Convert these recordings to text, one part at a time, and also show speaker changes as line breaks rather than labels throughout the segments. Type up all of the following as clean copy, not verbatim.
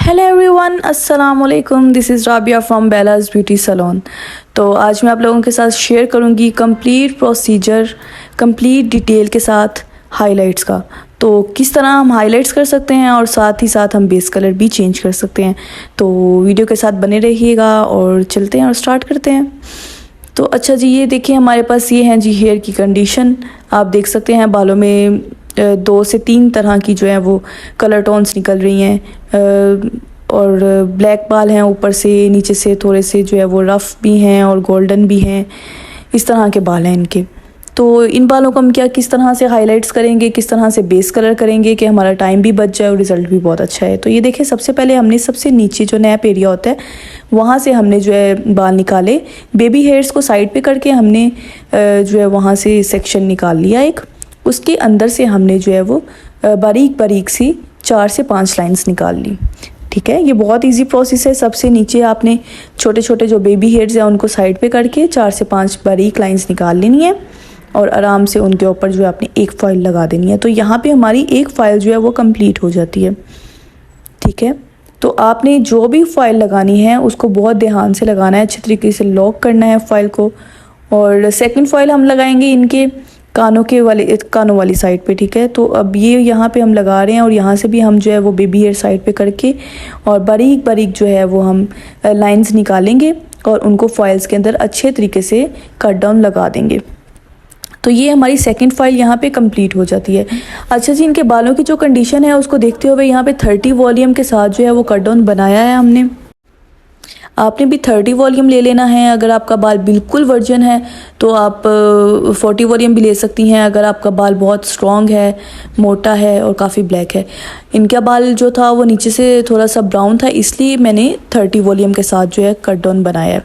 Hello everyone, अस्सलाम वालेकुम। This is Rabia from BelAZ beauty salon. तो आज मैं आप लोगों के साथ शेयर करूंगी कंप्लीट प्रोसीजर, कंप्लीट डिटेल के साथ हाइलाइट्स का। तो किस तरह हम हाइलाइट्स कर सकते हैं और साथ ही साथ हम बेस कलर भी चेंज कर सकते हैं। तो वीडियो के साथ बने रहिएगा और चलते हैं और स्टार्ट करते हैं। तो अच्छा जी, ये देखिए हमारे पास ये हैं जी हेयर की कंडीशन। आप देख सकते हैं बालों में 2 से 3 तरह की जो है वो कलर टोन्स निकल रही हैं और ब्लैक बाल हैं, ऊपर से नीचे से थोड़े से जो है वो रफ़ भी हैं और गोल्डन भी हैं। इस तरह के बाल हैं इनके। तो इन बालों को हम किस तरह से हाइलाइट्स करेंगे, किस तरह से बेस कलर करेंगे कि हमारा टाइम भी बच जाए और रिज़ल्ट भी बहुत अच्छा है। तो ये देखिए, सबसे पहले हमने सबसे नीचे जो नैप एरिया होता है वहाँ से हमने जो है बाल निकाले। बेबी हेयर्स को साइड पे करके हमने जो है वहाँ से सेक्शन निकाल लिया एक। उसके अंदर से हमने जो है वो बारीक बारीक सी 4 से 5 लाइंस निकाल ली। ठीक है, ये बहुत इजी प्रोसेस है। सबसे नीचे आपने छोटे छोटे जो बेबी हेयर्स हैं उनको साइड पे करके 4 से 5 बारीक लाइंस निकाल लेनी है और आराम से उनके ऊपर जो है आपने एक फ़ाइल लगा देनी है। तो यहाँ पे हमारी एक फ़ाइल जो है वो कंप्लीट हो जाती है। ठीक है, तो आपने जो भी फ़ाइल लगानी है उसको बहुत ध्यान से लगाना है, अच्छे तरीके से लॉक करना है फ़ाइल को। और सेकंड फ़ाइल हम लगाएंगे इनके कानों वाली साइड पे। ठीक है, तो अब ये यहाँ पे हम लगा रहे हैं और यहाँ से भी हम जो है वो बेबी हेयर साइड पे करके और बारीक बारीक जो है वो हम लाइंस निकालेंगे और उनको फॉइल्स के अंदर अच्छे तरीके से कट डाउन लगा देंगे। तो ये हमारी सेकंड फाइल यहाँ पे कंप्लीट हो जाती है। अच्छा जी, इनके बालों की जो कंडीशन है उसको देखते हुए यहाँ पे 30 वॉल्यूम के साथ जो है वो कट डाउन बनाया है हमने। आपने भी 30 वॉल्यूम ले लेना है। अगर आपका बाल बिल्कुल वर्जन है तो आप 40 वॉल्यूम भी ले सकती हैं। अगर आपका बाल बहुत स्ट्रॉन्ग है, मोटा है और काफ़ी ब्लैक है। इनका बाल जो था वो नीचे से थोड़ा सा ब्राउन था, इसलिए मैंने 30 वॉल्यूम के साथ जो है कट डाउन बनाया है।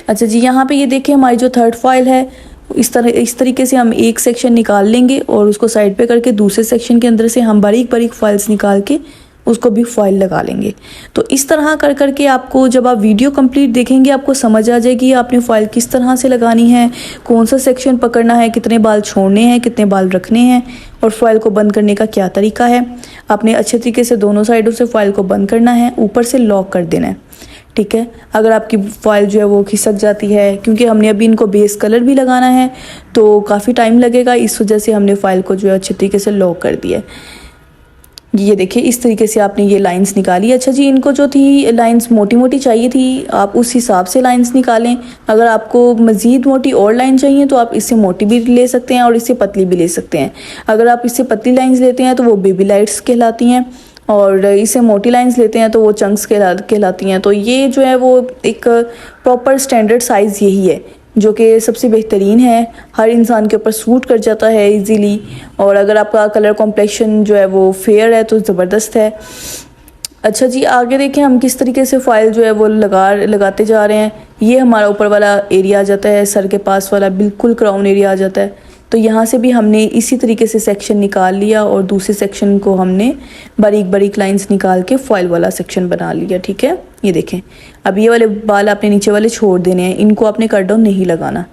अच्छा जी, यहाँ पे ये देखिए हमारी जो थर्ड फाइल है, इस तरीके से हम एक सेक्शन निकाल लेंगे और उसको साइड पे करके दूसरे सेक्शन के अंदर से हम बारीक बारीक फाइल्स निकाल के उसको भी फॉइल लगा लेंगे। तो इस तरह कर करके आपको जब आप वीडियो कंप्लीट देखेंगे आपको समझ आ जाएगी आपने फॉइल किस तरह से लगानी है, कौन सा सेक्शन पकड़ना है, कितने बाल छोड़ने हैं, कितने बाल रखने हैं और फॉइल को बंद करने का क्या तरीका है। आपने अच्छे तरीके से दोनों साइडों से फॉइल को बंद करना है, ऊपर से लॉक कर देना है। ठीक है, अगर आपकी फॉइल जो है वो खिसक जाती है, क्योंकि हमने अभी इनको बेस कलर भी लगाना है तो काफ़ी टाइम लगेगा, इस वजह से हमने फ़ाइल को जो है अच्छे तरीके से लॉक कर दिया है। ये देखिए, इस तरीके से आपने ये लाइंस निकाली। अच्छा जी, इनको जो थी लाइंस मोटी मोटी चाहिए थी, आप उस हिसाब से लाइंस निकालें। अगर आपको मज़ीद मोटी और लाइन चाहिए तो आप इससे मोटी भी ले सकते हैं और इससे पतली भी ले सकते हैं। अगर आप इससे पतली लाइंस लेते हैं तो वो बेबी लाइट्स कहलाती हैं और इससे मोटी लाइंस लेते हैं तो वो चंक्स कहलाती हैं। तो ये जो है वो एक प्रॉपर स्टैंडर्ड साइज़ यही है जो कि सबसे बेहतरीन है, हर इंसान के ऊपर सूट कर जाता है इजीली। और अगर आपका कलर कॉम्प्लेक्शन जो है वो फेयर है तो ज़बरदस्त है। अच्छा जी, आगे देखें हम किस तरीके से फाइल जो है वो लगाते जा रहे हैं। ये हमारा ऊपर वाला एरिया आ जाता है, सर के पास वाला बिल्कुल क्राउन एरिया आ जाता है। तो यहाँ से भी हमने इसी तरीके से सेक्शन निकाल लिया और दूसरे सेक्शन को हमने बारीक बारीक लाइंस निकाल के फॉइल वाला सेक्शन बना लिया। ठीक है, ये देखें, अब ये वाले बाल आपने नीचे वाले छोड़ देने हैं, इनको आपने कट डाउन नहीं लगाना,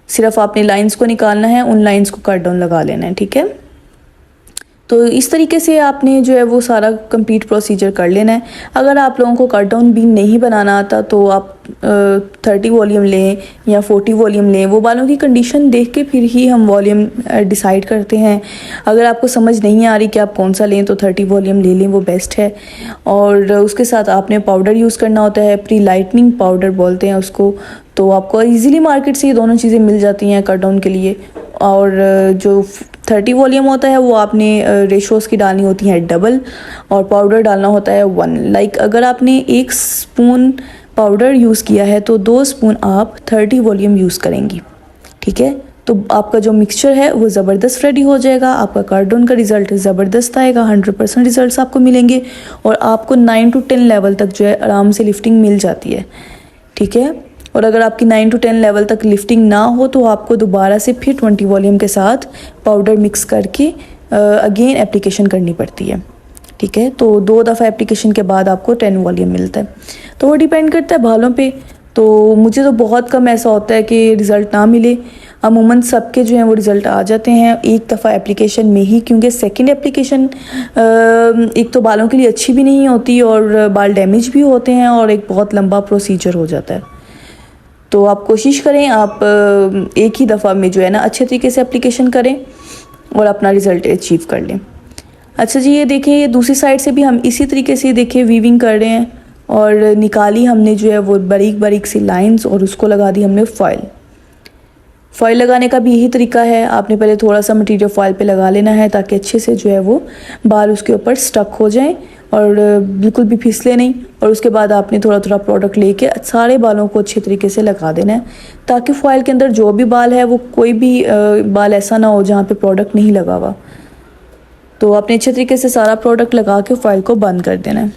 सिर्फ आपने लाइंस को निकालना है, उन लाइंस को कट डाउन लगा लेना है। ठीक है, तो इस तरीके से आपने जो है वो सारा कंप्लीट प्रोसीजर कर लेना है। अगर आप लोगों को कट डाउन भी नहीं बनाना आता तो आप 30 वॉल्यूम लें या 40 वॉल्यूम लें। वो बालों की कंडीशन देख के फिर ही हम वॉल्यूम डिसाइड करते हैं। अगर आपको समझ नहीं आ रही कि आप कौन सा लें तो 30 वॉल्यूम ले लें, वो बेस्ट है। और उसके साथ आपने पाउडर यूज़ करना होता है, प्री लाइटनिंग पाउडर बोलते हैं उसको। तो आपको ईज़िली मार्केट से ये दोनों चीज़ें मिल जाती हैं कट डाउन के लिए। और जो 30 वॉल्यूम होता है वो आपने रेशोज़ की डालनी होती हैं डबल और पाउडर डालना होता है 1। लाइक अगर आपने 1 स्पून पाउडर यूज़ किया है तो 2 स्पून आप 30 वॉल्यूम यूज़ करेंगी। ठीक है, तो आपका जो मिक्सचर है वो ज़बरदस्त रेडी हो जाएगा। आपका कट डाउन का रिज़ल्ट ज़बरदस्त आएगा, 100% रिज़ल्ट आपको मिलेंगे और आपको 9 to 10 लेवल तक जो है आराम से लिफ्टिंग मिल जाती है। ठीक है, और अगर आपकी 9 to 10 लेवल तक लिफ्टिंग ना हो तो आपको दोबारा से फिर 20 वॉल्यूम के साथ पाउडर मिक्स करके अगेन एप्लीकेशन करनी पड़ती है। ठीक है, तो 2 दफ़ा एप्लीकेशन के बाद आपको 10 वॉल्यूम मिलता है। तो वो डिपेंड करता है बालों पे। तो मुझे तो बहुत कम ऐसा होता है कि रिज़ल्ट ना मिले। अमूमन सबके जो हैं वो रिज़ल्ट आ जाते हैं एक दफ़ा एप्लीकेशन में ही, क्योंकि सेकंड एप्लीकेशन एक तो बालों के लिए अच्छी भी नहीं होती और बाल डैमेज भी होते हैं और एक बहुत लंबा प्रोसीजर हो जाता है। तो आप कोशिश करें आप एक ही दफ़ा में जो है ना अच्छे तरीके से एप्लीकेशन करें और अपना रिज़ल्ट अचीव कर लें। अच्छा जी, ये देखें, ये दूसरी साइड से भी हम इसी तरीके से देखें वीविंग कर रहे हैं और निकाली हमने जो है वो बारीक बारीक सी लाइंस और उसको लगा दी हमने फॉइल। फॉइल लगाने का भी यही तरीका है, आपने पहले थोड़ा सा मटेरियल फॉइल पे लगा लेना है ताकि अच्छे से जो है वो बाल उसके ऊपर स्टक हो जाएं और बिल्कुल भी फिसले नहीं। और उसके बाद आपने थोड़ा थोड़ा प्रोडक्ट लेके सारे बालों को अच्छे तरीके से लगा देना है ताकि फॉइल के अंदर जो भी बाल है वो कोई भी बाल ऐसा ना हो जहाँ पे प्रोडक्ट नहीं लगा हुआ। तो आपने अच्छे तरीके से सारा प्रोडक्ट लगा के फॉइल को बंद कर देना है।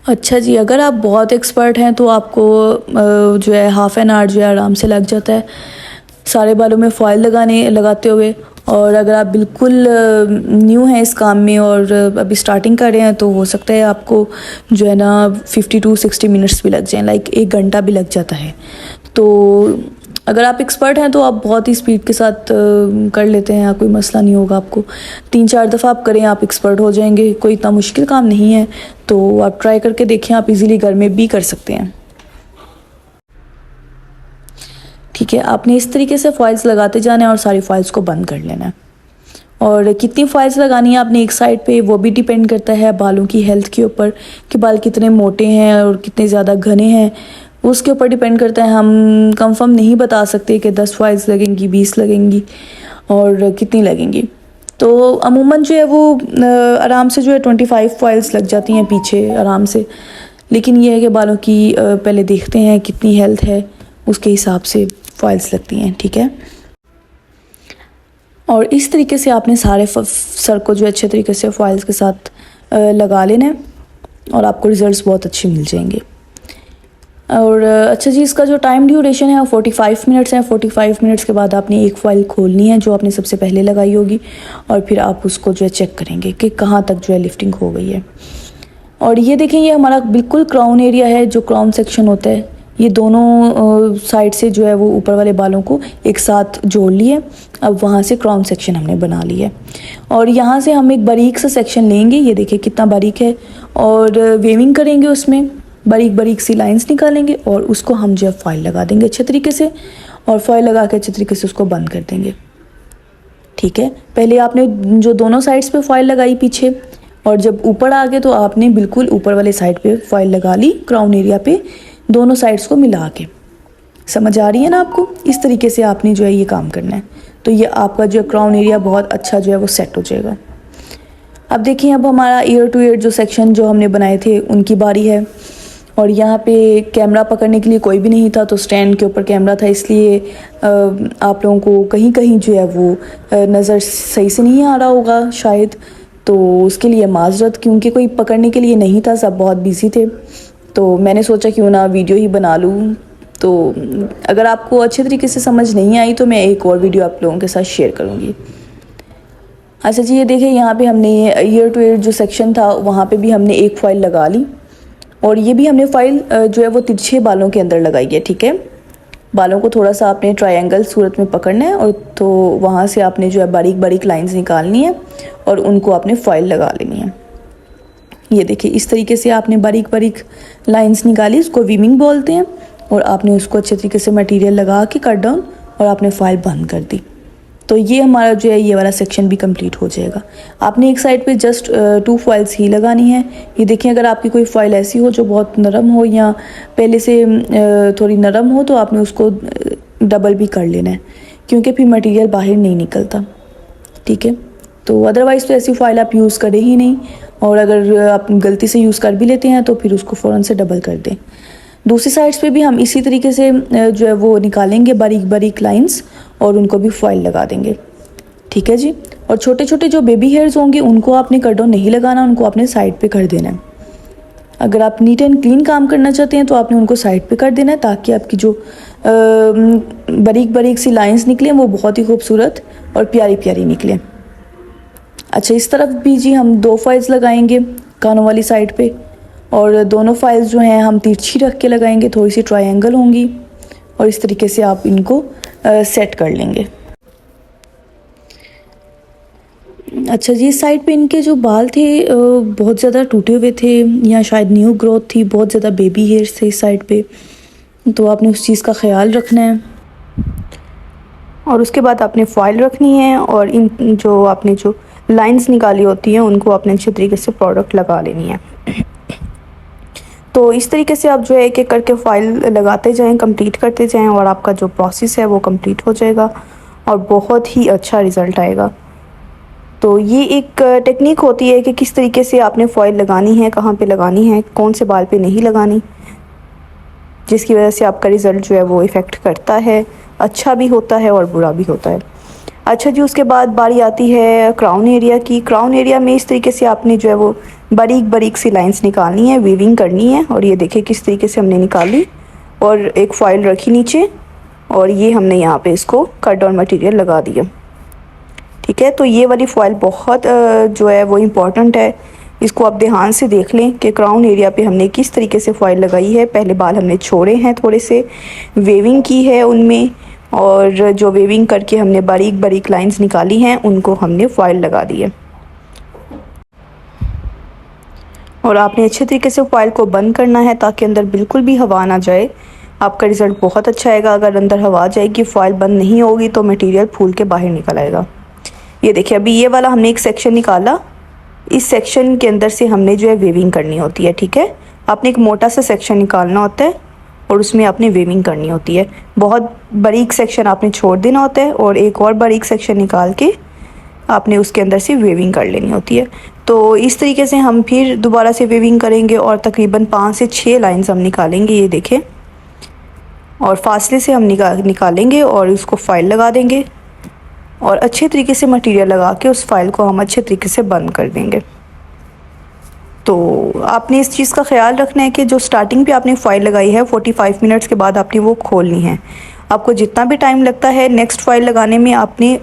अच्छा जी, अगर आप बहुत एक्सपर्ट हैं तो आपको जो है हाफ़ एन आवर जो है आराम से लग जाता है सारे बालों में फॉइल लगाते हुए। और अगर आप बिल्कुल न्यू हैं इस काम में और अभी स्टार्टिंग कर रहे हैं तो हो सकता है आपको जो है ना 50 to 60 मिनट्स भी लग जाएं, लाइक 1 घंटा भी लग जाता है। तो अगर आप एक्सपर्ट हैं तो आप बहुत ही स्पीड के साथ कर लेते हैं, कोई मसला नहीं होगा आपको। 3-4 दफ़ा आप करें आप एक्सपर्ट हो जाएंगे, कोई इतना मुश्किल काम नहीं है। तो आप ट्राई करके देखें, आप इजीली घर में भी कर सकते हैं। ठीक है, आपने इस तरीके से फॉइल्स लगाते जाना है और सारी फॉइल्स को बंद कर लेना है। और कितनी फॉइल्स लगानी है आपने एक साइड पे वो भी डिपेंड करता है बालों की हेल्थ के ऊपर कि बाल कितने मोटे हैं और कितने ज़्यादा घने हैं, उसके ऊपर डिपेंड करता है। हम कंफर्म नहीं बता सकते कि 10 फॉइल्स लगेंगी, 20 लगेंगी और कितनी लगेंगी। तो अमूमन जो है वो आराम से जो है 25 फॉइल्स लग जाती हैं पीछे आराम से। लेकिन ये है कि बालों की पहले देखते हैं कितनी हेल्थ है, उसके हिसाब से फॉइल्स लगती हैं। ठीक है, और इस तरीके से आपने सारे सर को जो अच्छे तरीके से फॉइल्स के साथ लगा लेना है और आपको रिज़ल्ट्स बहुत अच्छे मिल जाएंगे। और अच्छा जी, इसका जो टाइम ड्यूरेशन है वो 45 मिनट्स है। 45 मिनट्स के बाद आपने एक फ़ाइल खोलनी है जो आपने सबसे पहले लगाई होगी और फिर आप उसको जो है चेक करेंगे कि कहाँ तक जो है लिफ्टिंग हो गई है। और ये देखें, ये हमारा बिल्कुल क्राउन एरिया है, जो क्राउन सेक्शन होता है। ये दोनों साइड से जो है वो ऊपर वाले बालों को एक साथ जोड़ लिए। अब वहाँ से क्राउन सेक्शन हमने बना लिया है और यहाँ से हम एक बारीक सा सेक्शन लेंगे। ये देखिए कितना बारीक है और वेविंग करेंगे, उसमें बारीक बारीक सी लाइंस निकालेंगे और उसको हम जो है फॉइल लगा देंगे अच्छे तरीके से और फॉइल लगा के अच्छे तरीके से उसको बंद कर देंगे। ठीक है, पहले आपने जो दोनों साइड्स पे फॉइल लगाई पीछे और जब ऊपर आ गए तो आपने बिल्कुल ऊपर वाले साइड पे फॉइल लगा ली क्राउन एरिया पे, दोनों साइड्स को मिला के। समझ आ रही है ना आपको? इस तरीके से आपने जो है ये काम करना है, तो ये आपका जो क्राउन एरिया बहुत अच्छा जो है वो सेट हो जाएगा। अब देखिए, अब हमारा ईयर टू ईयर जो सेक्शन जो हमने बनाए थे उनकी बारी है। और यहाँ पे कैमरा पकड़ने के लिए कोई भी नहीं था, तो स्टैंड के ऊपर कैमरा था, इसलिए आप लोगों को कहीं कहीं जो है वो नज़र सही से नहीं आ रहा होगा शायद, तो उसके लिए माजरत, क्योंकि कोई पकड़ने के लिए नहीं था, सब बहुत बिजी थे। तो मैंने सोचा क्यों ना वीडियो ही बना लूँ। तो अगर आपको अच्छे तरीके से समझ नहीं आई तो मैं एक और वीडियो आप लोगों के साथ शेयर करूँगी। अच्छा जी, ये देखिए, यहाँ पे हमने ईयर टू ईयर जो सेक्शन था वहाँ पे भी हमने एक फॉइल लगा ली और ये भी हमने फाइल जो है वो तिरछे बालों के अंदर लगाई है। ठीक है, बालों को थोड़ा सा आपने ट्रायंगल सूरत में पकड़ना है और तो वहाँ से आपने जो है बारीक बारीक लाइंस निकालनी है और उनको आपने फॉइल लगा लेनी है। ये देखिए, इस तरीके से आपने बारीक बारीक लाइंस निकाली, उसको वीविंग बोलते हैं, और आपने उसको अच्छे तरीके से मटेरियल लगा के कट डाउन और आपने फाइल बंद कर दी। तो ये हमारा जो है ये वाला सेक्शन भी कंप्लीट हो जाएगा। आपने एक साइड पे जस्ट 2 फॉइल्स ही लगानी है। ये देखिए, अगर आपकी कोई फॉइल ऐसी हो जो बहुत नरम हो या पहले से थोड़ी नरम हो तो आपने उसको डबल भी कर लेना है, क्योंकि फिर मटेरियल बाहर नहीं निकलता। ठीक है, तो अदरवाइज़ तो ऐसी फाइल आप यूज़ करें ही नहीं, और अगर आप गलती से यूज़ कर भी लेते हैं तो फिर उसको फ़ौरन से डबल कर दें। दूसरी साइड्स पे भी हम इसी तरीके से जो है वो निकालेंगे बारीक बारीक लाइंस और उनको भी फॉइल लगा देंगे। ठीक है जी, और छोटे छोटे जो बेबी हेयर्स होंगे उनको आपने कट डाउन नहीं लगाना, उनको आपने साइड पे कर देना है। अगर आप नीट एंड क्लीन काम करना चाहते हैं तो आपने उनको साइड पे कर देना है, ताकि आपकी जो बारीक बारीक सी लाइंस निकलें वो बहुत ही खूबसूरत और प्यारी प्यारी निकलें। अच्छा, इस तरफ भी जी हम 2 फॉइल्स लगाएंगे कानों वाली साइड पे, और दोनों फाइल्स जो हैं हम तिरछी रख के लगाएंगे, थोड़ी सी ट्रायंगल होंगी और इस तरीके से आप इनको सेट कर लेंगे। अच्छा जी, साइड पे इनके जो बाल थे बहुत ज़्यादा टूटे हुए थे, या शायद न्यू ग्रोथ थी, बहुत ज़्यादा बेबी हेयर्स थे इस साइड पे, तो आपने उस चीज़ का ख्याल रखना है। और उसके बाद आपने फॉइल रखनी है और इन जो आपने जो लाइंस निकाली होती हैं उनको आपने अच्छे तरीके से प्रोडक्ट लगा लेनी है। तो इस तरीके से आप जो है एक एक करके फाइल लगाते जाएं, कंप्लीट करते जाएं, और आपका जो प्रोसेस है वो कंप्लीट हो जाएगा और बहुत ही अच्छा रिज़ल्ट आएगा। तो ये एक टेक्निक होती है कि किस तरीके से आपने फॉइल लगानी है, कहाँ पे लगानी है, कौन से बाल पे नहीं लगानी, जिसकी वजह से आपका रिज़ल्ट जो है वो इफ़ेक्ट करता है, अच्छा भी होता है और बुरा भी होता है। अच्छा जी, उसके बाद बारी आती है क्राउन एरिया की। क्राउन एरिया में इस तरीके से आपने जो है वो बारीक बारीक सी लाइंस निकालनी है, वीविंग करनी है। और ये देखिए किस तरीके से हमने निकाली और एक फॉइल रखी नीचे, और ये हमने यहाँ पे इसको कट और मटेरियल लगा दिया। ठीक है, तो ये वाली फॉइल बहुत जो है वो इम्पॉर्टेंट है। इसको आप ध्यान से देख लें कि क्राउन एरिया पे हमने किस तरीके से फॉइल लगाई है। पहले बाल हमने छोड़े हैं, थोड़े से वेविंग की है उनमें, और जो वेविंग करके हमने बारीक बारीक लाइंस निकाली हैं उनको हमने फॉइल लगा दी है। और आपने अच्छे तरीके से फॉइल को बंद करना है ताकि अंदर बिल्कुल भी हवा ना जाए। आपका रिज़ल्ट बहुत अच्छा आएगा। अगर अंदर हवा जाएगी, फॉइल बंद नहीं होगी, तो मटेरियल फूल के बाहर निकल आएगा। ये देखिए, अभी ये वाला हमने एक सेक्शन निकाला, इस सेक्शन के अंदर से हमने जो है वेविंग करनी होती है। ठीक है, आपने एक मोटा सा सेक्शन निकालना होता है और उसमें आपने वेविंग करनी होती है। बहुत बारीक सेक्शन आपने छोड़ देना होता है और एक और बारीक सेक्शन निकाल के आपने उसके अंदर से वेविंग कर लेनी होती है। तो इस तरीके से हम फिर दोबारा से वेविंग करेंगे और तकरीबन 5 से 6 लाइंस हम निकालेंगे। ये देखें, और फासले से हम निकालेंगे और उसको फाइल लगा देंगे और अच्छे तरीके से मटेरियल लगा के उस फाइल को हम अच्छे तरीके से बंद कर देंगे। तो आपने इस चीज़ का ख्याल रखना है कि जो स्टार्टिंग पे आपने फ़ाइल लगाई है 45 मिनट्स के बाद आपने वो खोलनी है। आपको जितना भी टाइम लगता है नेक्स्ट फ़ाइल लगाने में, आपने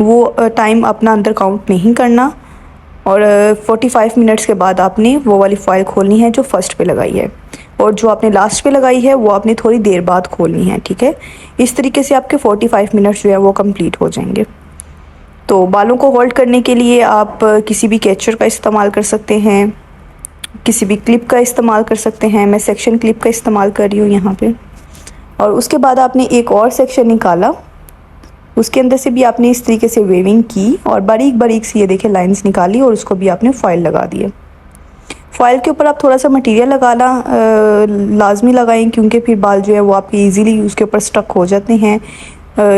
वो टाइम अपना अंदर काउंट नहीं करना, और 45 मिनट्स के बाद आपने वो वाली फ़ाइल खोलनी है जो फर्स्ट पे लगाई है, और जो आपने लास्ट पे लगाई है वो आपने थोड़ी देर बाद खोलनी है। ठीक है, इस तरीके से आपके 45 मिनट्स जो है वो कंप्लीट हो जाएंगे। तो बालों को होल्ड करने के लिए आप किसी भी कैचर का इस्तेमाल कर सकते हैं, किसी भी क्लिप का इस्तेमाल कर सकते हैं। मैं सेक्शन क्लिप का इस्तेमाल कर रही हूँ यहाँ पे। और उसके बाद आपने एक और सेक्शन निकाला, उसके अंदर से भी आपने इस तरीके से वेविंग की और बारीक बारीक सी ये देखें लाइंस निकाली, और उसको भी आपने फॉइल लगा दिए। फॉइल के ऊपर आप थोड़ा सा मटेरियल लगाना लाजमी लगाएं, क्योंकि फिर बाल जो है वो आपके इजीली उसके ऊपर स्टक हो जाते हैं,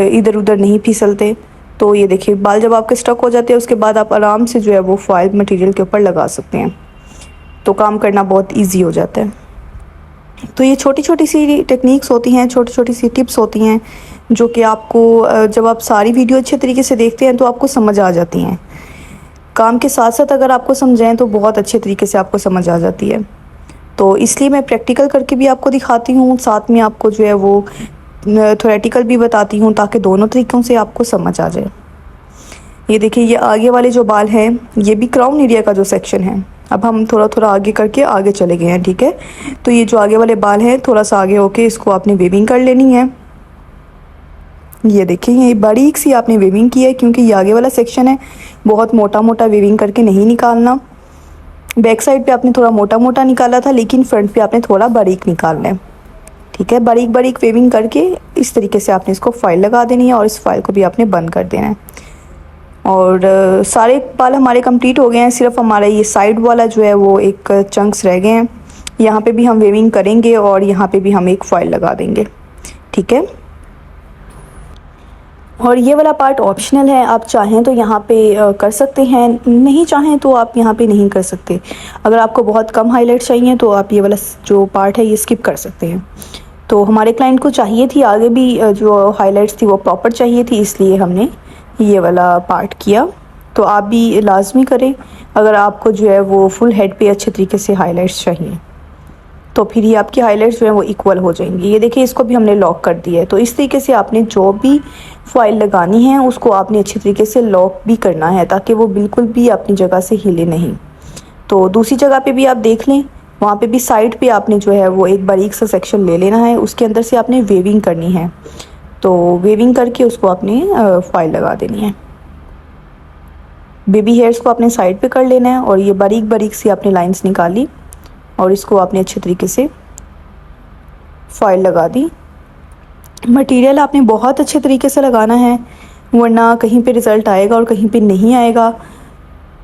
इधर उधर नहीं फिसलते। तो ये देखिए, बाल जब आपके स्टक हो जाते हैं उसके बाद आप आराम से जो है वो फॉइल मटेरियल के ऊपर लगा सकते हैं, तो काम करना बहुत ईजी हो जाता है। तो ये छोटी छोटी सी टेक्निक्स होती हैं, छोटी छोटी सी टिप्स होती हैं, जो कि आपको जब आप सारी वीडियो अच्छे तरीके से देखते हैं तो आपको समझ आ जाती हैं। काम के साथ साथ अगर आपको समझाएं तो बहुत अच्छे तरीके से आपको समझ आ जाती है। तो इसलिए मैं प्रैक्टिकल करके भी आपको दिखाती हूँ, साथ में आपको जो है वो थ्योरेटिकल भी बताती हूँ, ताकि दोनों तरीक़ों से आपको समझ आ जाए। ये देखिए, ये आगे वाले जो बाल हैं ये भी क्राउन एरिया का जो सेक्शन है। अब हम थोड़ा थोड़ा आगे करके आगे चले गए हैं। ठीक है, तो ये जो आगे वाले बाल हैं थोड़ा सा आगे होके इसको आपने वेविंग कर लेनी है। ये देखिए, ये बारीक सी आपने वेविंग की है, क्योंकि ये आगे वाला सेक्शन है, बहुत मोटा मोटा वेविंग करके नहीं निकालना। बैक साइड पे आपने थोड़ा मोटा मोटा निकाला था, लेकिन फ्रंट पे आपने थोड़ा बारीक निकालना है। ठीक है, बारीक बारीक वेविंग करके इस तरीके से आपने इसको फाइल लगा देनी है और इस फाइल को भी आपने बंद कर देना है। और सारे बाल हमारे कंप्लीट हो गए हैं, सिर्फ हमारा ये साइड वाला जो है वो एक चंक्स रह गए हैं। यहाँ पे भी हम वेविंग करेंगे और यहाँ पे भी हम एक फाइल लगा देंगे। ठीक है, और ये वाला पार्ट ऑप्शनल है, आप चाहें तो यहाँ पे कर सकते हैं, नहीं चाहें तो आप यहाँ पे नहीं कर सकते। अगर आपको बहुत कम हाईलाइट चाहिए तो आप ये वाला जो पार्ट है ये स्किप कर सकते हैं। तो हमारे क्लाइंट को चाहिए थी आगे भी जो हाईलाइट्स थी वो प्रॉपर चाहिए थी, इसलिए हमने ये वाला पार्ट किया। तो आप भी लाजमी करें अगर आपको जो है वो फुल हेड पे अच्छे तरीके से हाईलाइट्स चाहिए, तो फिर ये आपकी हाईलाइट्स जो है वो इक्वल हो जाएंगी। ये देखिए, इसको भी हमने लॉक कर दिया है। तो इस तरीके से आपने जो भी फाइल लगानी है उसको आपने अच्छी तरीके से लॉक भी करना है, ताकि वो बिल्कुल भी अपनी जगह से हिले नहीं। तो दूसरी जगह पे भी आप देख लें वहाँ पे भी साइड पे आपने जो है वो एक बारीक सा सेक्शन ले लेना है, उसके अंदर से आपने वेविंग करनी है। तो वेविंग करके उसको आपने फाइल लगा देनी है। बेबी हेयर्स को आपने साइड पे कर लेना है और ये बारीक बारीक सी आपने लाइंस निकाली और इसको आपने अच्छे तरीके से फाइल लगा दी। मटेरियल आपने बहुत अच्छे तरीके से लगाना है, वरना कहीं पे रिज़ल्ट आएगा और कहीं पे नहीं आएगा।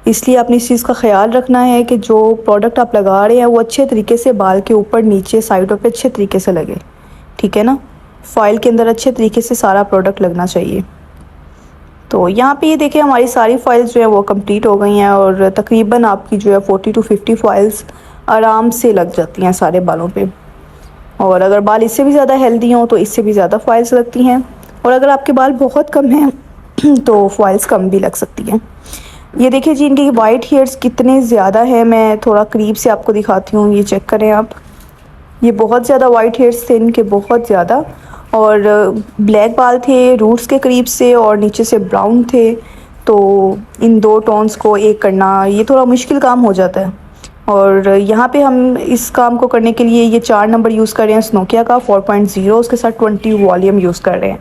इसलिए आपने इस चीज़ का ख्याल रखना है कि जो प्रोडक्ट आप लगा रहे हैं वो अच्छे तरीके से बाल के ऊपर नीचे साइडों पे अच्छे तरीके से लगे, ठीक है ना। फाइल के अंदर अच्छे तरीके से सारा प्रोडक्ट लगना चाहिए। तो यहाँ पे ये देखिए हमारी सारी फाइल्स जो है वो कंप्लीट हो गई हैं और तकरीबन आपकी जो है 40 to 50 फाइल्स आराम से लग जाती हैं सारे बालों पे। और अगर बाल इससे भी ज़्यादा हेल्दी हों तो इससे भी ज़्यादा फाइल्स लगती हैं, और अगर आपके बाल बहुत कम हैं तो फाइल्स कम भी लग सकती हैं। ये देखिए जी इनके वाइट हेयर्स कितने ज़्यादा हैं, मैं थोड़ा करीब से आपको दिखाती हूँ, ये चेक करें आप। ये बहुत ज़्यादा वाइट हेयर्स थे इनके, बहुत ज़्यादा, और ब्लैक बाल थे रूट्स के करीब से और नीचे से ब्राउन थे। तो इन दो टोन्स को एक करना ये थोड़ा मुश्किल काम हो जाता है। और यहाँ पे हम इस काम को करने के लिए ये 4 नंबर यूज़ कर रहे हैं स्नोकिया का 4.0, उसके साथ 20 वॉल्यूम यूज़ कर रहे हैं।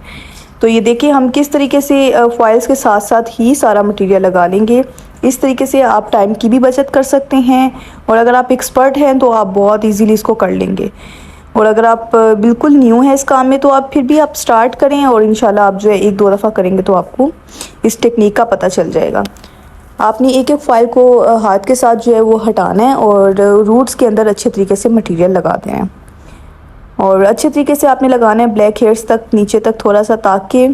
तो ये देखिए हम किस तरीके से फाइल्स के साथ साथ ही सारा मटेरियल लगा लेंगे। इस तरीके से आप टाइम की भी बचत कर सकते हैं, और अगर आप एक्सपर्ट हैं तो आप बहुत इजीली इसको कर लेंगे। और अगर आप बिल्कुल न्यू हैं इस काम में तो आप फिर भी आप स्टार्ट करें और इंशाल्लाह आप जो है 1-2 दफ़ा करेंगे तो आपको इस टेक्निक का पता चल जाएगा। आपने एक एक फाइल को हाथ के साथ जो है वो हटाना है और रूट्स के अंदर अच्छे तरीके से मटेरियल लगा दें हैं, और अच्छे तरीके से आपने लगाना है ब्लैक हेयर्स तक, नीचे तक थोड़ा सा, ताकि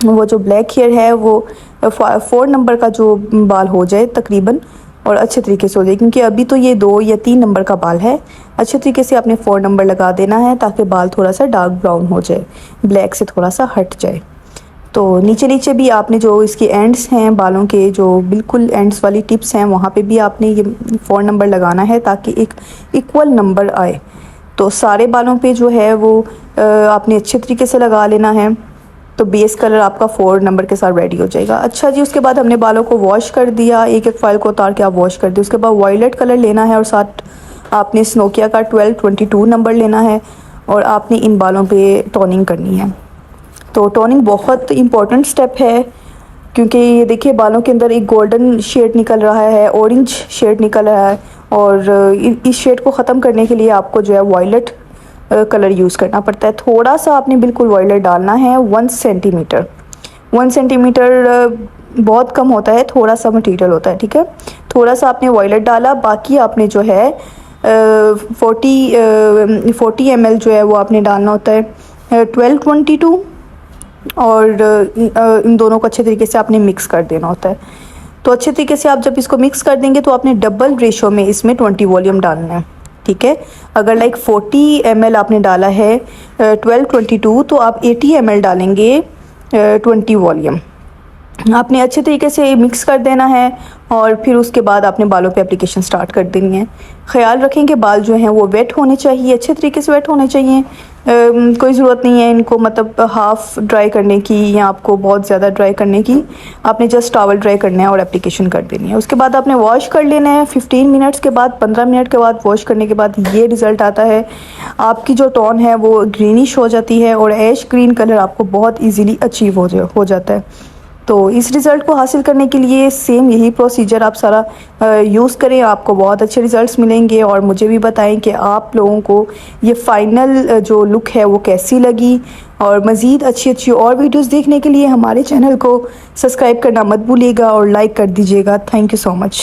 वो जो ब्लैक हेयर है वो 4 नंबर का जो बाल हो जाए तकरीबन, और अच्छे तरीके से हो जाए, क्योंकि अभी तो ये 2 या 3 नंबर का बाल है। अच्छे तरीके से आपने 4 नंबर लगा देना है ताकि बाल थोड़ा सा डार्क ब्राउन हो जाए, ब्लैक से थोड़ा सा हट जाए। तो नीचे नीचे भी आपने जो इसके एंड्स हैं बालों के, जो बिल्कुल एंड्स वाली टिप्स हैं, वहाँ पे भी आपने ये 4 नंबर लगाना है ताकि एक इक्वल नंबर आए। तो सारे बालों पे जो है वो आपने अच्छे तरीके से लगा लेना है। तो बेस कलर आपका 4 नंबर के साथ रेडी हो जाएगा। अच्छा जी, उसके बाद हमने बालों को वॉश कर दिया, एक एक फाइल को उतार के आप वॉश कर दिए। उसके बाद वायलेट कलर लेना है और साथ आपने स्नोकिया का 12-22 नंबर लेना है, और आपने इन बालों पे टोनिंग करनी है। तो टोनिंग बहुत इम्पॉर्टेंट स्टेप है, क्योंकि ये देखिए बालों के अंदर एक गोल्डन शेड निकल रहा है, ऑरेंज शेड निकल रहा है, और इस शेड को ख़त्म करने के लिए आपको जो है वायलेट कलर यूज़ करना पड़ता है। थोड़ा सा आपने बिल्कुल वायलेट डालना है, 1 सेंटीमीटर। 1 सेंटीमीटर बहुत कम होता है, थोड़ा सा मटेरियल होता है, ठीक है। थोड़ा सा आपने वायलेट डाला, बाकी आपने जो है 40 ml जो है वो आपने डालना होता है 12-22, और इन दोनों को अच्छे तरीके से आपने मिक्स कर देना होता है। तो अच्छे तरीके से आप जब इसको मिक्स कर देंगे तो आपने डबल रेशो में इसमें 20 वॉल्यूम डालना है, ठीक है। अगर लाइक 40 ml आपने डाला है 12-22, तो आप 80 ml डालेंगे 20 वॉल्यूम। आपने अच्छे तरीके से मिक्स कर देना है, और फिर उसके बाद आपने बालों पे एप्लीकेशन स्टार्ट कर देनी है। ख्याल रखें कि बाल जो हैं वो वेट होने चाहिए, अच्छे तरीके से वेट होने चाहिए। कोई ज़रूरत नहीं है इनको मतलब हाफ़ ड्राई करने की या आपको बहुत ज़्यादा ड्राई करने की। आपने जस्ट टॉवल ड्राई करना है और एप्लीकेशन कर देनी है। उसके बाद आपने वॉश कर लेना है 15 मिनट्स के बाद। 15 मिनट के बाद वॉश करने के बाद ये रिज़ल्ट आता है, आपकी जो टोन है वो ग्रीनिश हो जाती है और ऐश ग्रीन कलर आपको बहुत ईजीली अचीव हो जाता है। तो इस रिज़ल्ट को हासिल करने के लिए सेम यही प्रोसीजर आप सारा यूज़ करें, आपको बहुत अच्छे रिज़ल्ट्स मिलेंगे। और मुझे भी बताएं कि आप लोगों को ये फ़ाइनल जो लुक है वो कैसी लगी। और मज़ीद अच्छी और वीडियोस देखने के लिए हमारे चैनल को सब्सक्राइब करना मत भूलिएगा और लाइक कर दीजिएगा। Thank you so much.